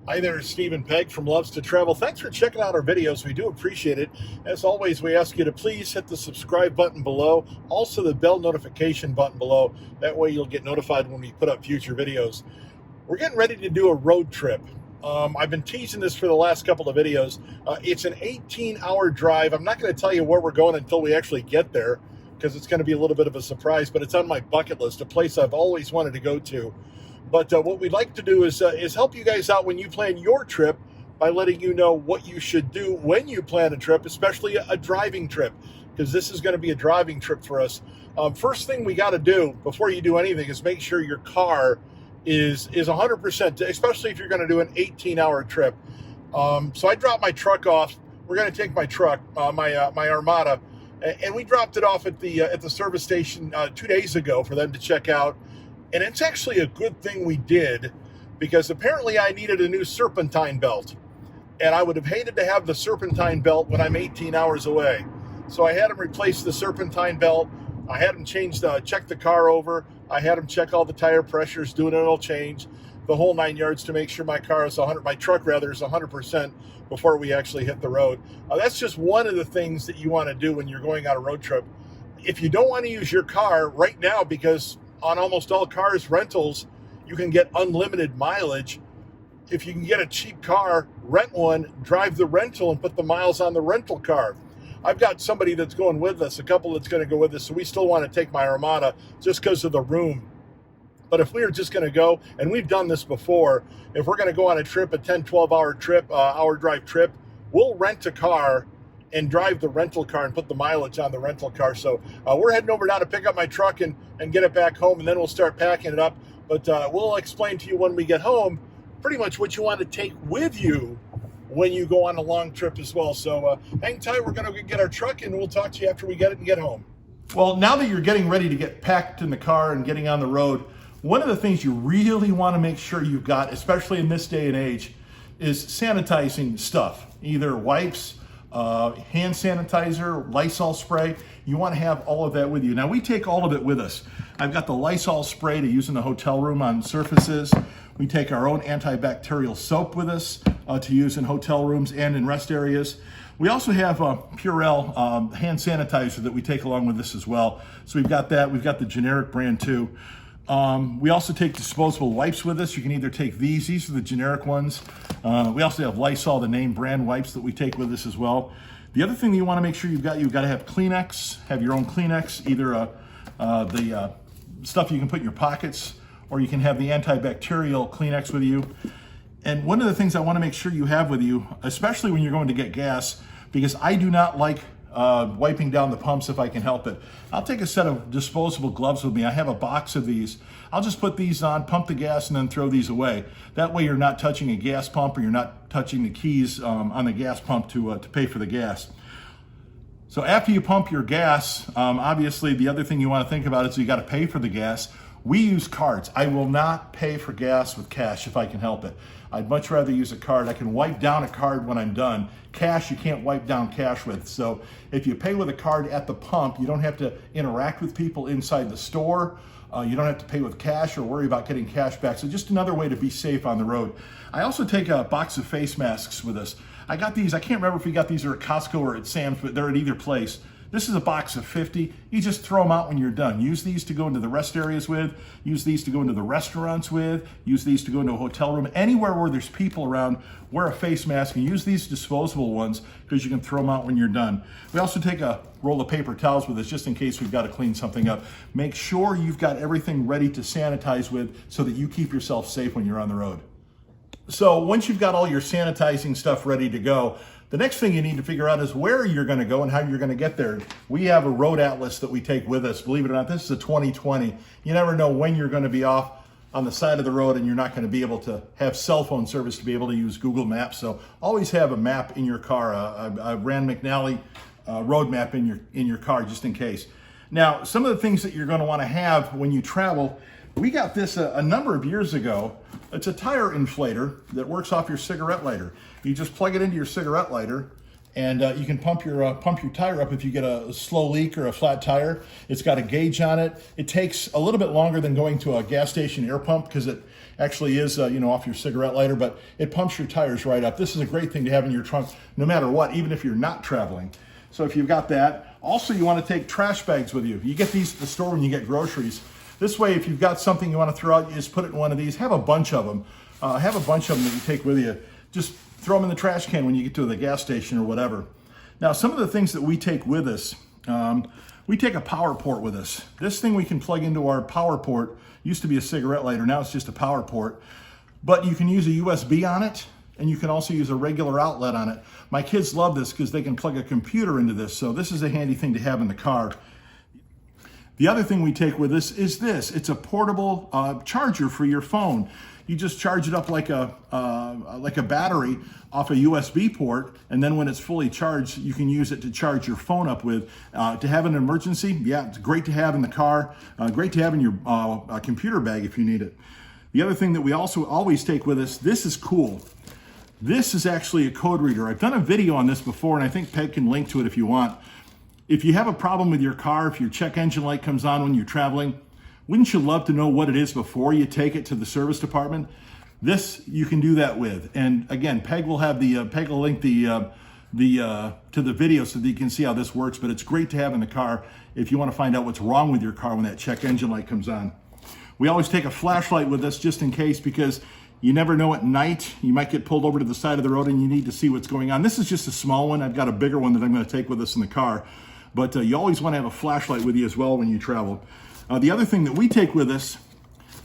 Hi there, Stephen Pegg from Loves to Travel. Thanks for checking out our videos. We do appreciate it. As always, we ask you to please hit the subscribe button below, also the bell notification button below. That way you'll get notified when we put up future videos. We're getting ready to do a road trip. I've been teasing this for the last couple of videos. It's an 18-hour drive. I'm not going to tell you where we're going until we actually get there because it's going to be a little bit of a surprise, but it's on my bucket list, a place I've always wanted to go to. But what we'd like to do is help you guys out when you plan your trip by letting you know what you should do when you plan a trip, especially a driving trip, because this is going to be a driving trip for us. First thing we got to do before you do anything is make sure your car is 100%, especially if you're going to do an 18-hour trip. So I dropped my truck off. We're going to take my truck, my Armada, and we dropped it off at the service station 2 days ago for them to check out. And it's actually a good thing we did, because apparently I needed a new serpentine belt. And I would have hated to have the serpentine belt when I'm 18 hours away. So I had them replace the serpentine belt. I had them check the car over. I had them check all the tire pressures, do an oil change, the whole 9 yards to make sure my truck is 100% before we actually hit the road. That's just one of the things that you want to do when you're going on a road trip. If you don't want to use your car right now, because on almost all cars rentals, you can get unlimited mileage. If you can get a cheap car, rent one, drive the rental, and put the miles on the rental car. I've got somebody that's going with us, a couple that's going to go with us, so we still want to take my Armada just because of the room. But if we were just going to go, and we've done this before, if we're going to go on a trip, a 10, 12-hour trip, hour drive trip, we'll rent a car and drive the rental car and put the mileage on the rental car. So we're heading over now to pick up my truck and get it back home, and then we'll start packing it up. But we'll explain to you when we get home pretty much what you want to take with you when you go on a long trip as well. So hang tight. We're going to get our truck, and we'll talk to you after we get it and get home. Well, now that you're getting ready to get packed in the car and getting on the road, one of the things you really want to make sure you've got, especially in this day and age, is sanitizing stuff, either wipes, hand sanitizer, Lysol spray. You want to have all of that with you. Now, we take all of it with us. I've got the Lysol spray to use in the hotel room on surfaces. We take our own antibacterial soap with us to use in hotel rooms and in rest areas. We also have Purell hand sanitizer that we take along with us as well. So we've got that. We've got the generic brand too. We also take disposable wipes with us. You can either take these are the generic ones. We also have Lysol, the name brand wipes that we take with us as well. The other thing that you want to make sure you've got to have Kleenex, have your own Kleenex, either the stuff you can put in your pockets, or you can have the antibacterial Kleenex with you. And one of the things I want to make sure you have with you, especially when you're going to get gas, because I do not like wiping down the pumps if I can help it. I'll take a set of disposable gloves with me. I have a box of these. I'll just put these on, pump the gas, and then throw these away. That way you're not touching a gas pump, or you're not touching the keys on the gas pump to pay for the gas. So after you pump your gas, obviously the other thing you want to think about is you got to pay for the gas. We use cards. I will not pay for gas with cash if I can help it. I'd much rather use a card. I can wipe down a card when I'm done. Cash, you can't wipe down cash with. So if you pay with a card at the pump, you don't have to interact with people inside the store. You don't have to pay with cash or worry about getting cash back. So just another way to be safe on the road. I also take a box of face masks with us. I got these. I can't remember if we got these at Costco or at Sam's, but they're at either place. This is a box of 50. You just throw them out when you're done. Use these to go into the rest areas with, use these to go into the restaurants with, use these to go into a hotel room. Anywhere where there's people around, wear a face mask and use these disposable ones because you can throw them out when you're done. We also take a roll of paper towels with us just in case we've got to clean something up. Make sure you've got everything ready to sanitize with so that you keep yourself safe when you're on the road. So once you've got all your sanitizing stuff ready to go, the next thing you need to figure out is where you're going to go and how you're going to get there. We have a road atlas that we take with us. Believe it or not, this is a 2020. You never know when you're going to be off on the side of the road and you're not going to be able to have cell phone service to be able to use Google Maps. So always have a map in your car, a Rand McNally road map in your car just in case. Now, some of the things that you're going to want to have when you travel, we got this a number of years ago. It's a tire inflator that works off your cigarette lighter. You just plug it into your cigarette lighter And you can pump your tire up if you get a slow leak or a flat tire. It's got a gauge on it. It takes a little bit longer than going to a gas station air pump because it actually is, off your cigarette lighter, but it pumps your tires right up. This is a great thing to have in your trunk no matter what, even if you're not traveling. So if you've got that. Also, you want to take trash bags with you. You get these at the store when you get groceries. This way, if you've got something you want to throw out, you just put it in one of these. Have a bunch of them. Have a bunch of them that you take with you. Just throw them in the trash can when you get to the gas station or whatever. Now, some of the things that we take with us, we take a power port with us. This thing we can plug into our power port. Used to be a cigarette lighter, now it's just a power port. But you can use a USB on it, and you can also use a regular outlet on it. My kids love this because they can plug a computer into this, so this is a handy thing to have in the car. The other thing we take with us is this. It's a portable charger for your phone. You just charge it up like a battery off a USB port, and then when it's fully charged, you can use it to charge your phone up with. To have an emergency, yeah, it's great to have in the car, great to have in your computer bag if you need it. The other thing that we also always take with us, this is cool. This is actually a code reader. I've done a video on this before, and I think Peg can link to it if you want. If you have a problem with your car, if your check engine light comes on when you're traveling, wouldn't you love to know what it is before you take it to the service department? This you can do that with. And again, Peg will have Peg will link to the video so that you can see how this works. But it's great to have in the car if you want to find out what's wrong with your car when that check engine light comes on. We always take a flashlight with us just in case, because you never know at night. You might get pulled over to the side of the road and you need to see what's going on. This is just a small one. I've got a bigger one that I'm going to take with us in the car. But you always want to have a flashlight with you as well when you travel. The other thing that we take with us,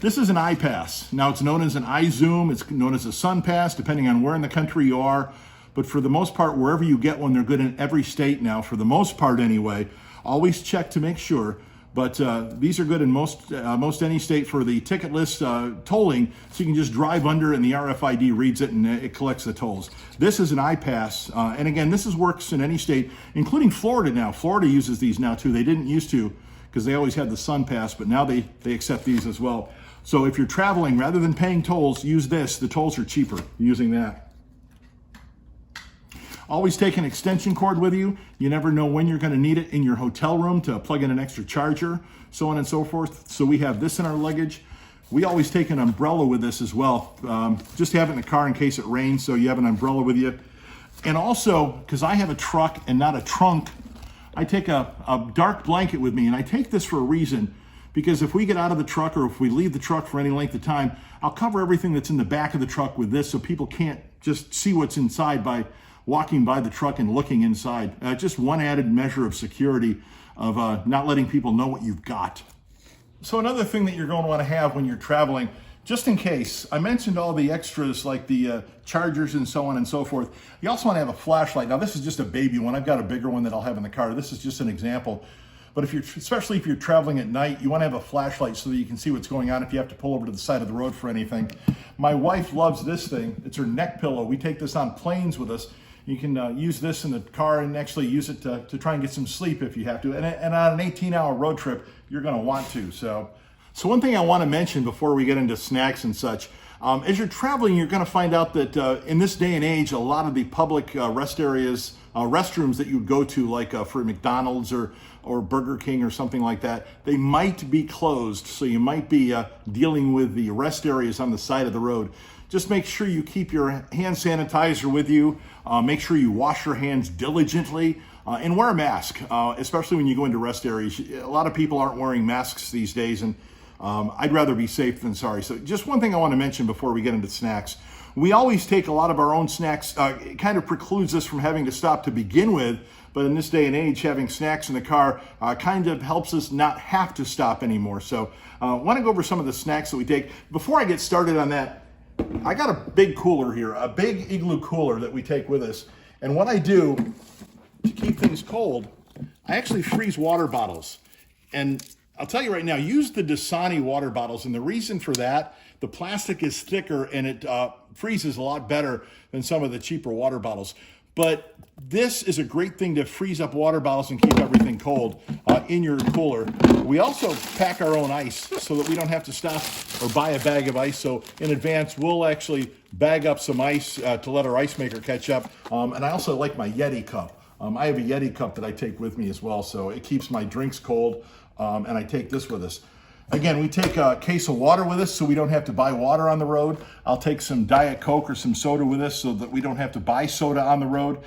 this is an iPass. Now it's known as an iZoom, it's known as a SunPass, depending on where in the country you are. But for the most part, wherever you get one, they're good in every state now, for the most part anyway. Always check to make sure. But these are good in most any state for the ticketless tolling, so you can just drive under and the RFID reads it and it collects the tolls. This is an iPass, and again, this works in any state, including Florida now. Florida uses these now too. They didn't used to because they always had the SunPass, but now they accept these as well. So if you're traveling, rather than paying tolls, use this. The tolls are cheaper using that. Always take an extension cord with you. You never know when you're going to need it in your hotel room to plug in an extra charger, so on and so forth. So we have this in our luggage. We always take an umbrella with us as well. Just have it in the car in case it rains, so you have an umbrella with you. And also, because I have a truck and not a trunk, I take a dark blanket with me, and I take this for a reason. Because if we get out of the truck or if we leave the truck for any length of time, I'll cover everything that's in the back of the truck with this so people can't just see what's inside by walking by the truck and looking inside. Just one added measure of security of not letting people know what you've got. So another thing that you're going to want to have when you're traveling, just in case, I mentioned all the extras like the chargers and so on and so forth. You also want to have a flashlight. Now this is just a baby one. I've got a bigger one that I'll have in the car. This is just an example. But especially if you're traveling at night, you want to have a flashlight so that you can see what's going on if you have to pull over to the side of the road for anything. My wife loves this thing. It's her neck pillow. We take this on planes with us. You can use this in the car and actually use it to try and get some sleep if you have to. And on an 18-hour road trip, you're going to want to. So one thing I want to mention before we get into snacks and such, as you're traveling, you're going to find out that in this day and age, a lot of the public rest areas, restrooms that you go to, like for McDonald's or Burger King or something like that, they might be closed. So you might be dealing with the rest areas on the side of the road. Just make sure you keep your hand sanitizer with you. Make sure you wash your hands diligently and wear a mask, especially when you go into rest areas. A lot of people aren't wearing masks these days, and I'd rather be safe than sorry. So just one thing I want to mention before we get into snacks. We always take a lot of our own snacks. It kind of precludes us from having to stop to begin with, but in this day and age, having snacks in the car kind of helps us not have to stop anymore. So I want to go over some of the snacks that we take. Before I get started on that, I got a big cooler here, a big igloo cooler that we take with us. And what I do to keep things cold, I actually freeze water bottles. And I'll tell you right now, use the Dasani water bottles. And the reason for that, the plastic is thicker and it freezes a lot better than some of the cheaper water bottles. But this is a great thing to freeze up water bottles and keep everything cold in your cooler. We also pack our own ice so that we don't have to stop or buy a bag of ice. So in advance, we'll actually bag up some ice to let our ice maker catch up. And I also like my Yeti cup. I have a Yeti cup that I take with me as well, so it keeps my drinks cold, and I take this with us. Again, we take a case of water with us so we don't have to buy water on the road. I'll take some Diet Coke or some soda with us so that we don't have to buy soda on the road.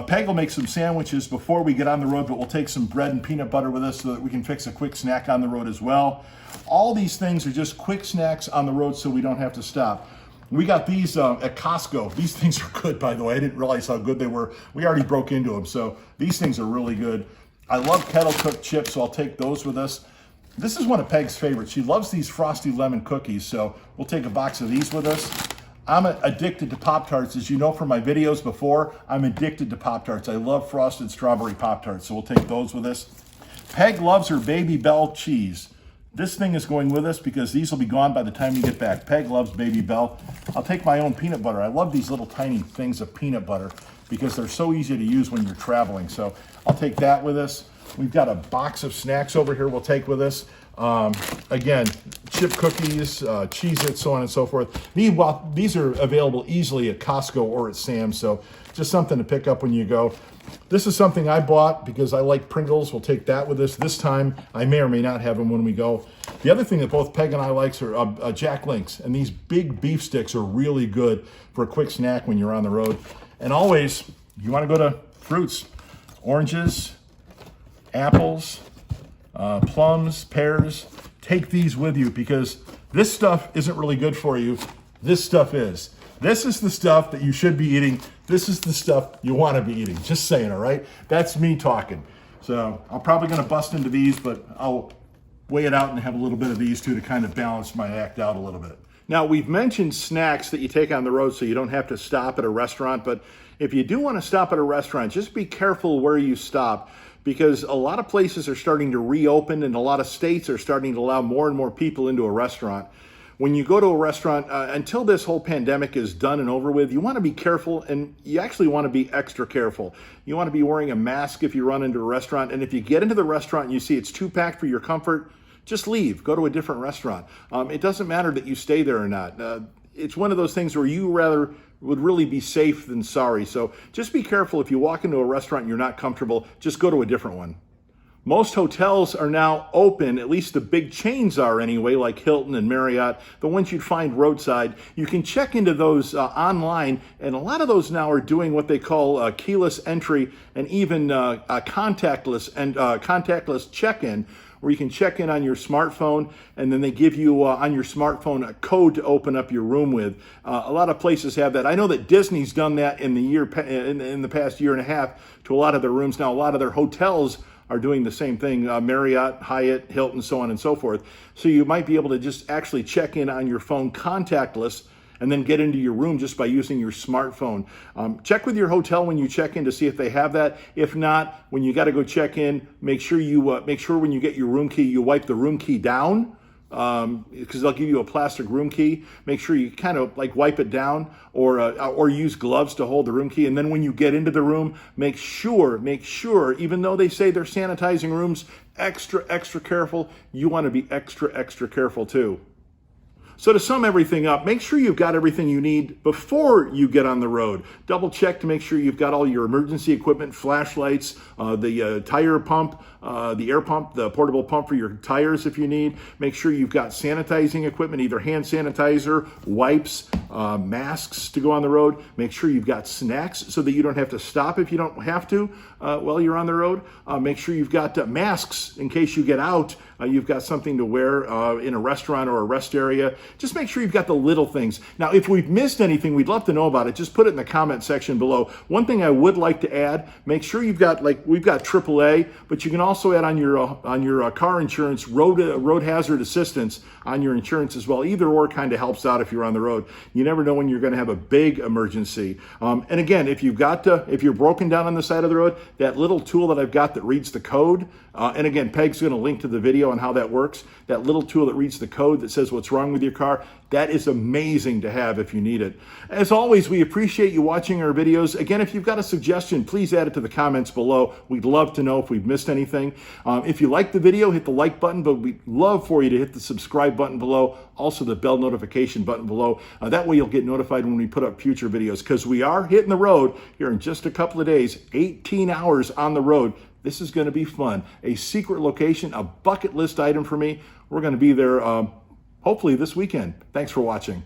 Peg will make some sandwiches before we get on the road, but we'll take some bread and peanut butter with us so that we can fix a quick snack on the road as well. All these things are just quick snacks on the road so we don't have to stop. We got these at Costco. These things are good, by the way. I didn't realize how good they were. We already broke into them, so these things are really good. I love kettle cooked chips, so I'll take those with us. This is one of Peg's favorites. She loves these frosty lemon cookies, so we'll take a box of these with us. I'm addicted to Pop-Tarts. As you know from my videos before, I'm addicted to Pop-Tarts. I love frosted strawberry Pop-Tarts, so we'll take those with us. Peg loves her Baby Bell cheese. This thing is going with us because these will be gone by the time we get back. Peg loves Baby Bell. I'll take my own peanut butter. I love these little tiny things of peanut butter because they're so easy to use when you're traveling. So I'll take that with us. We've got a box of snacks over here we'll take with us. Again, chip cookies, Cheez-Its, so on and so forth. These are available easily at Costco or at Sam's, so just something to pick up when you go. This is something I bought because I like Pringles. We'll take that with us. This time, I may or may not have them when we go. The other thing that both Peg and I like are Jack Links, and these big beef sticks are really good for a quick snack when you're on the road. And always, you want to go to fruits, oranges, apples, plums, pears. Take these with you because this stuff isn't really good for you. This stuff is. This is the stuff that you should be eating. This is the stuff you want to be eating. Just saying, all right? That's me talking. So I'm probably going to bust into these, but I'll weigh it out and have a little bit of these too to kind of balance my act out a little bit. Now, we've mentioned snacks that you take on the road so you don't have to stop at a restaurant, but if you do want to stop at a restaurant, just be careful where you stop because a lot of places are starting to reopen and a lot of states are starting to allow more and more people into a restaurant. When you go to a restaurant, until this whole pandemic is done and over with, you want to be careful, and you actually want to be extra careful. You want to be wearing a mask if you run into a restaurant, and if you get into the restaurant and you see it's too packed for your comfort, just leave. Go to a different restaurant. It doesn't matter that you stay there or not. It's one of those things where you rather would really be safe than sorry. So just be careful if you walk into a restaurant and you're not comfortable, just go to a different one. Most hotels are now open, at least the big chains are anyway, like Hilton and Marriott, the ones you'd find roadside. You can check into those online, and a lot of those now are doing what they call keyless entry and even contactless check-in, where you can check in on your smartphone, and then they give you on your smartphone a code to open up your room with. A lot of places have that. I know that Disney's done that in the past year and a half to a lot of their rooms. Now, a lot of their hotels are doing the same thing, Marriott, Hyatt, Hilton, so on and so forth. So you might be able to just actually check in on your phone contactless and then get into your room just by using your smartphone. Check with your hotel when you check in to see if they have that. If not, when you got to go check in, make sure when you get your room key, you wipe the room key down, because they'll give you a plastic room key. Make sure you kind of like wipe it down or use gloves to hold the room key. And then when you get into the room, make sure, even though they say they're sanitizing rooms, extra careful, you want to be extra careful too. So to sum everything up, make sure you've got everything you need before you get on the road. Double check to make sure you've got all your emergency equipment, flashlights, the tire pump, the air pump, the portable pump for your tires if you need. Make sure you've got sanitizing equipment, either hand sanitizer, wipes, masks to go on the road. Make sure you've got snacks so that you don't have to stop if you don't have to while you're on the road. Make sure you've got masks in case you get out. You've got something to wear in a restaurant or a rest area. Just make sure you've got the little things. Now, if we've missed anything, we'd love to know about it. Just put it in the comment section below. One thing I would like to add, make sure you've got, we've got AAA, but you can also add on your car insurance, road hazard assistance on your insurance as well. Either or kind of helps out if you're on the road. You never know when you're going to have a big emergency. And again, if you're broken down on the side of the road, that little tool that I've got that reads the code, and again, Peg's going to link to the video video on how that works. That little tool that reads the code that says what's wrong with your car, that is amazing to have if you need it. As always, we appreciate you watching our videos. Again, if you've got a suggestion, please add it to the comments below. We'd love to know if we've missed anything. If you like the video, hit the like button, but we'd love for you to hit the subscribe button below, also the bell notification button below. That way you'll get notified when we put up future videos, because we are hitting the road here in just a couple of days, 18 hours on the road. This is going to be fun. A secret location, a bucket list item for me. We're going to be there hopefully this weekend. Thanks for watching.